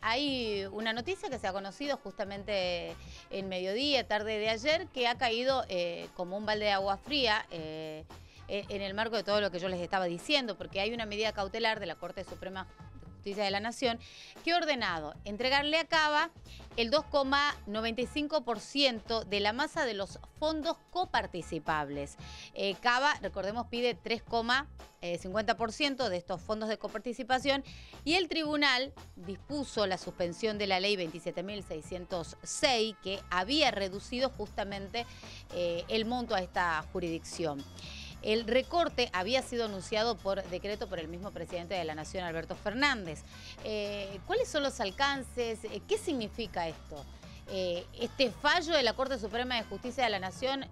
Hay una noticia que se ha conocido justamente en mediodía, tarde de ayer, que ha caído como un balde de agua fría en el marco de todo lo que yo les estaba diciendo, porque hay una medida cautelar de la Corte Suprema de Justicia de la Nación que ha ordenado entregarle a Cava el 2,95% de la masa de los fondos coparticipables. Cava, recordemos, pide 3,50% de estos fondos de coparticipación y el tribunal dispuso la suspensión de la ley 27.606 que había reducido justamente el monto a esta jurisdicción. El recorte había sido anunciado por decreto por el mismo presidente de la Nación, Alberto Fernández. ¿Cuáles son los alcances? ¿Qué significa esto? Este fallo de la Corte Suprema de Justicia de la Nación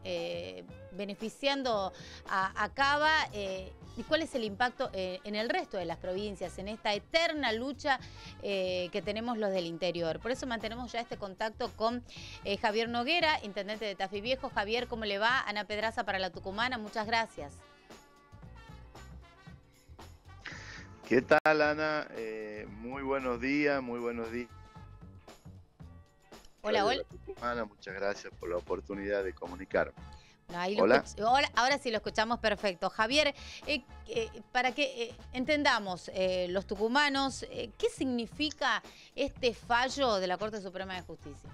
beneficiando a Cava, ¿y cuál es el impacto en el resto de las provincias, en esta eterna lucha que tenemos los del interior? Por eso mantenemos ya este contacto con Javier Noguera, intendente de Tafí Viejo. Javier, ¿cómo le va? Ana Pedraza para La Tucumana, muchas gracias. ¿Qué tal, Ana? Muy buenos días, muy buenos días. Hola, hola. Tucumana, muchas gracias por la oportunidad de comunicarme. No, ahí Hola. Ahora sí lo escuchamos perfecto. Javier, para que entendamos los tucumanos, ¿qué significa este fallo de la Corte Suprema de Justicia?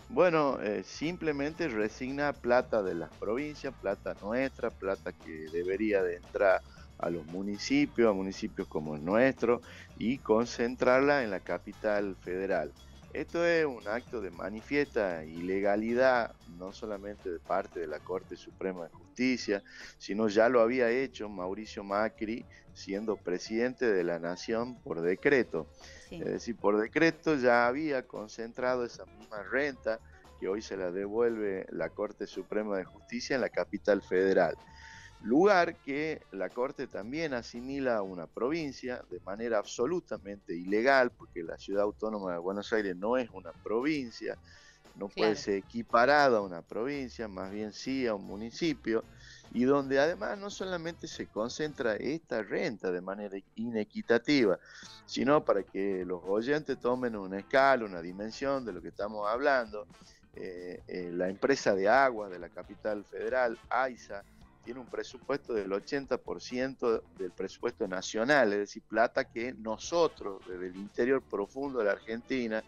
Bueno, simplemente resigna plata de las provincias, plata nuestra, plata que debería de entrar a los municipios, a municipios como el nuestro, y concentrarla en la capital federal. Esto es un acto de manifiesta ilegalidad, no solamente de parte de la Corte Suprema de Justicia, sino ya lo había hecho Mauricio Macri siendo presidente de la Nación por decreto. Sí. Es decir, por decreto ya había concentrado esa misma renta que hoy se la devuelve la Corte Suprema de Justicia en la capital federal. Lugar que la Corte también asimila a una provincia de manera absolutamente ilegal, porque la Ciudad Autónoma de Buenos Aires no es una provincia, no puede Claro. ser equiparada a una provincia, más bien sí a un municipio, y donde además no solamente se concentra esta renta de manera inequitativa, sino para que los oyentes tomen una escala, una dimensión de lo que estamos hablando. La empresa de aguas de la capital federal, AISA, tiene un presupuesto del 80% del presupuesto nacional, es decir, plata que nosotros desde el interior profundo de la Argentina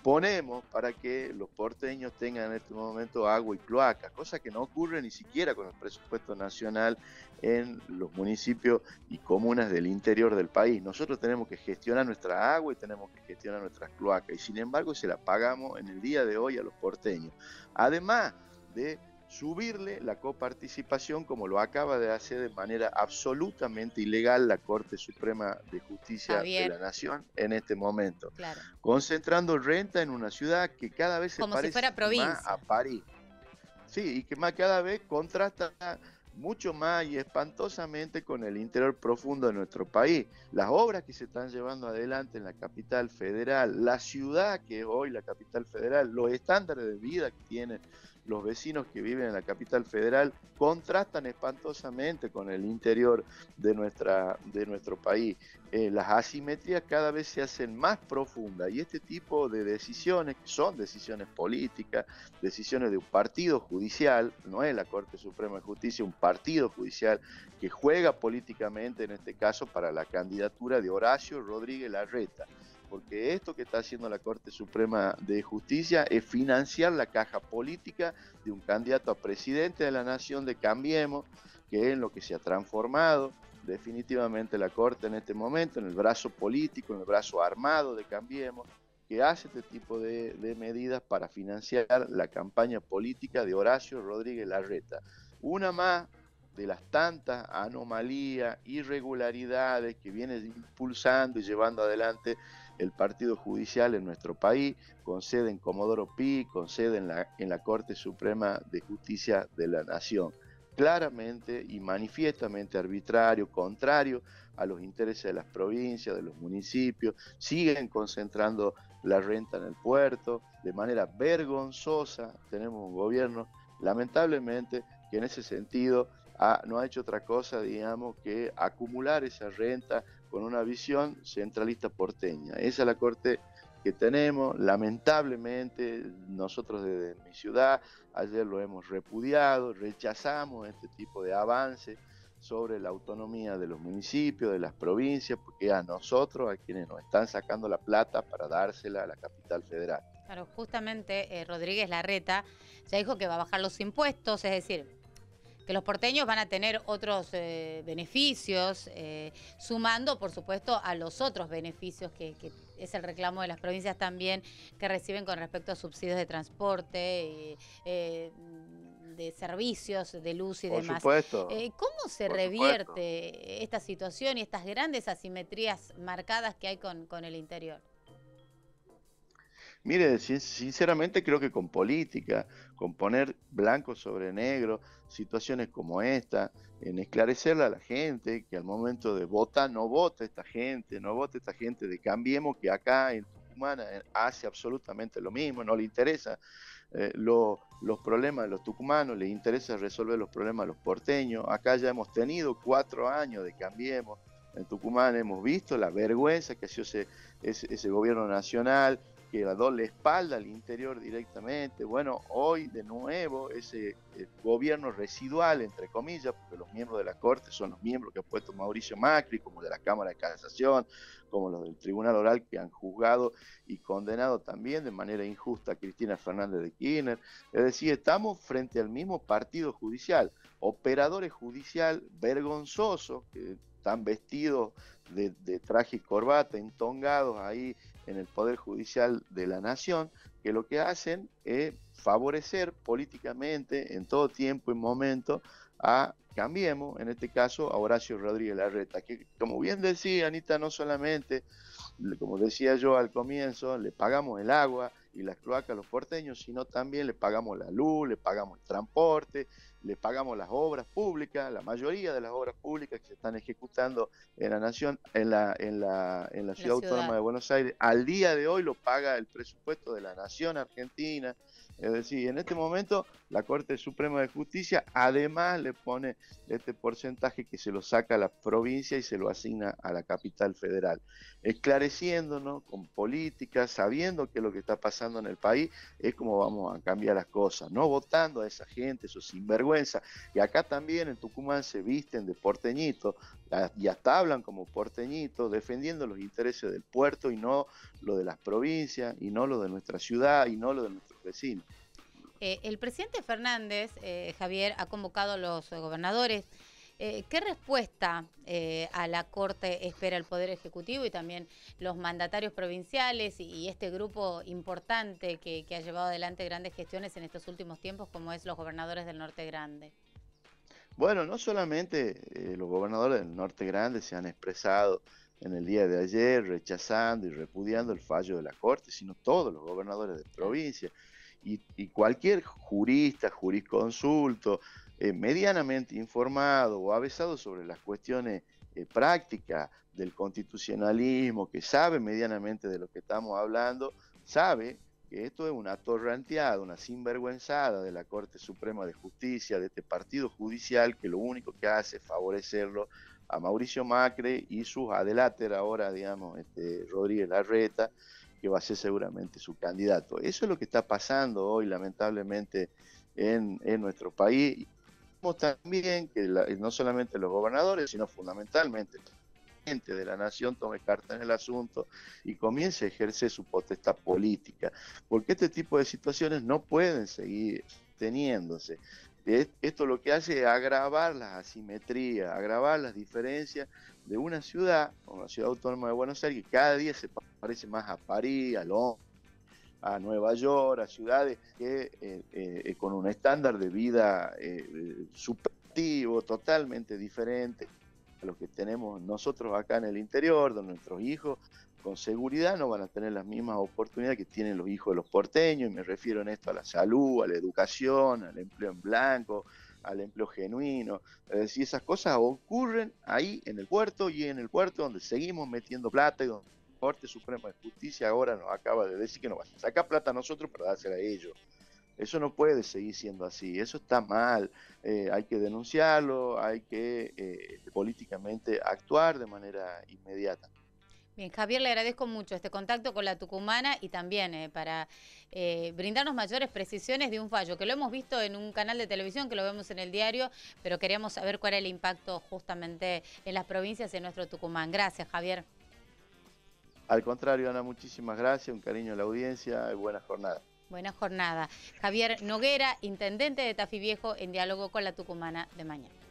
ponemos para que los porteños tengan en este momento agua y cloaca, cosa que no ocurre ni siquiera con el presupuesto nacional en los municipios y comunas del interior del país. Nosotros tenemos que gestionar nuestra agua y tenemos que gestionar nuestras cloacas, y sin embargo se la pagamos en el día de hoy a los porteños. Además de subirle la coparticipación, como lo acaba de hacer de manera absolutamente ilegal la Corte Suprema de Justicia de la Nación en este momento. Claro. Concentrando renta en una ciudad que cada vez se Como si parece fuera provincia. más a París. Sí, y que más cada vez contrasta mucho más y espantosamente con el interior profundo de nuestro país. Las obras que se están llevando adelante en la capital federal, la ciudad que es hoy la capital federal, los estándares de vida que tienen los vecinos que viven en la capital federal contrastan espantosamente con el interior de nuestro país. Las asimetrías cada vez se hacen más profundas, y este tipo de decisiones, que son decisiones políticas, decisiones de un partido judicial, no es la Corte Suprema de Justicia, un partido judicial que juega políticamente, en este caso, para la candidatura de Horacio Rodríguez Larreta. Porque esto que está haciendo la Corte Suprema de Justicia es financiar la caja política de un candidato a presidente de la Nación de Cambiemos, que es en lo que se ha transformado definitivamente la Corte en este momento, en el brazo político, en el brazo armado de Cambiemos, que hace este tipo de medidas para financiar la campaña política de Horacio Rodríguez Larreta. Una más de las tantas anomalías, irregularidades que viene impulsando y llevando adelante el partido judicial en nuestro país, con sede en Comodoro Pi, con sede en la Corte Suprema de Justicia de la Nación. Claramente y manifiestamente arbitrario, contrario a los intereses de las provincias, de los municipios, siguen concentrando la renta en el puerto de manera vergonzosa. Tenemos un gobierno, lamentablemente, que en ese sentido no ha hecho otra cosa, digamos, que acumular esa renta con una visión centralista porteña. Esa es la Corte que tenemos. Lamentablemente, nosotros desde mi ciudad, ayer lo hemos repudiado, rechazamos este tipo de avances sobre la autonomía de los municipios, de las provincias, porque a nosotros, a quienes nos están sacando la plata para dársela a la capital federal. Claro, justamente Rodríguez Larreta ya dijo que va a bajar los impuestos, es decir, que los porteños van a tener otros beneficios, sumando, por supuesto, a los otros beneficios que es el reclamo de las provincias también, que reciben con respecto a subsidios de transporte, de servicios, de luz y demás. Por supuesto. ¿Cómo se revierte esta situación y estas grandes asimetrías marcadas que hay con el interior? Mire, sinceramente creo que con política, con poner blanco sobre negro, situaciones como esta, en esclarecerle a la gente que al momento de votar no vota esta gente, no vota esta gente de Cambiemos, que acá en Tucumán hace absolutamente lo mismo, no le interesa los problemas de los tucumanos, les interesa resolver los problemas de los porteños. Acá ya hemos tenido 4 años de Cambiemos, en Tucumán hemos visto la vergüenza que ha sido ese gobierno nacional, que va a dar la espalda al interior directamente. Bueno, hoy de nuevo ese gobierno residual, entre comillas, porque los miembros de la Corte son los miembros que ha puesto Mauricio Macri, como de la Cámara de Casación, como los del Tribunal Oral, que han juzgado y condenado también de manera injusta a Cristina Fernández de Kirchner. Es decir, estamos frente al mismo partido judicial, operadores judicial vergonzosos, que están vestidos de traje y corbata, entongados ahí en el Poder Judicial de la Nación, que lo que hacen es favorecer políticamente en todo tiempo y momento a Cambiemos, en este caso a Horacio Rodríguez Larreta, que como bien decía Anita, no solamente, como decía yo al comienzo, le pagamos el agua y las cloacas a los porteños, sino también le pagamos la luz, le pagamos el transporte, le pagamos las obras públicas, la mayoría de las obras públicas que se están ejecutando en la nación, en la ciudad autónoma de Buenos Aires, al día de hoy lo paga el presupuesto de la nación argentina. Es decir, en este momento la Corte Suprema de Justicia además le pone este porcentaje que se lo saca a la provincia y se lo asigna a la capital federal, esclareciéndonos con políticas, sabiendo que lo que está pasando en el país es como vamos a cambiar las cosas, no votando a esa gente, esos sinvergüenza, y acá también en Tucumán se visten de porteñitos y hasta hablan como porteñitos, defendiendo los intereses del puerto y no lo de las provincias, y no lo de nuestra ciudad, y no lo de nuestros vecinos. El presidente Fernández, Javier, ha convocado a los gobernadores. ¿Qué respuesta a la Corte espera el Poder Ejecutivo y también los mandatarios provinciales y este grupo importante que ha llevado adelante grandes gestiones en estos últimos tiempos, como es los gobernadores del Norte Grande? Bueno, no solamente los gobernadores del Norte Grande se han expresado en el día de ayer rechazando y repudiando el fallo de la Corte, sino todos los gobernadores de provincia y cualquier jurista, jurisconsulto, medianamente informado o avesado sobre las cuestiones prácticas del constitucionalismo, que sabe medianamente de lo que estamos hablando, sabe que esto es una atorranteada, una sinvergüenzada de la Corte Suprema de Justicia, de este partido judicial, que lo único que hace es favorecerlo a Mauricio Macri y sus adeláter ahora, digamos, Rodríguez Larreta, que va a ser seguramente su candidato. Eso es lo que está pasando hoy, lamentablemente, en nuestro país. Y vemos también que no solamente los gobernadores, sino fundamentalmente de la nación tome carta en el asunto y comience a ejercer su potestad política, porque este tipo de situaciones no pueden seguir teniéndose. Esto lo que hace es agravar las asimetrías, agravar las diferencias de una ciudad, como la ciudad autónoma de Buenos Aires, que cada día se parece más a París, a Londres, a Nueva York, a ciudades que con un estándar de vida superlativo, totalmente diferente a lo que tenemos nosotros acá en el interior, donde nuestros hijos con seguridad no van a tener las mismas oportunidades que tienen los hijos de los porteños, y me refiero en esto a la salud, a la educación, al empleo en blanco, al empleo genuino. Es decir, esas cosas ocurren ahí en el puerto, y en el puerto donde seguimos metiendo plata y donde la Corte Suprema de Justicia ahora nos acaba de decir que nos va a sacar plata a nosotros para dársela a ellos. Eso no puede seguir siendo así, eso está mal, hay que denunciarlo, hay que políticamente actuar de manera inmediata. Bien, Javier, le agradezco mucho este contacto con la tucumana y también para brindarnos mayores precisiones de un fallo, que lo hemos visto en un canal de televisión, que lo vemos en el diario, pero queríamos saber cuál es el impacto justamente en las provincias y en nuestro Tucumán. Gracias, Javier. Al contrario, Ana, muchísimas gracias, un cariño a la audiencia y buena jornada. Buena jornada. Javier Noguera, intendente de Tafí Viejo, en diálogo con la tucumana de mañana.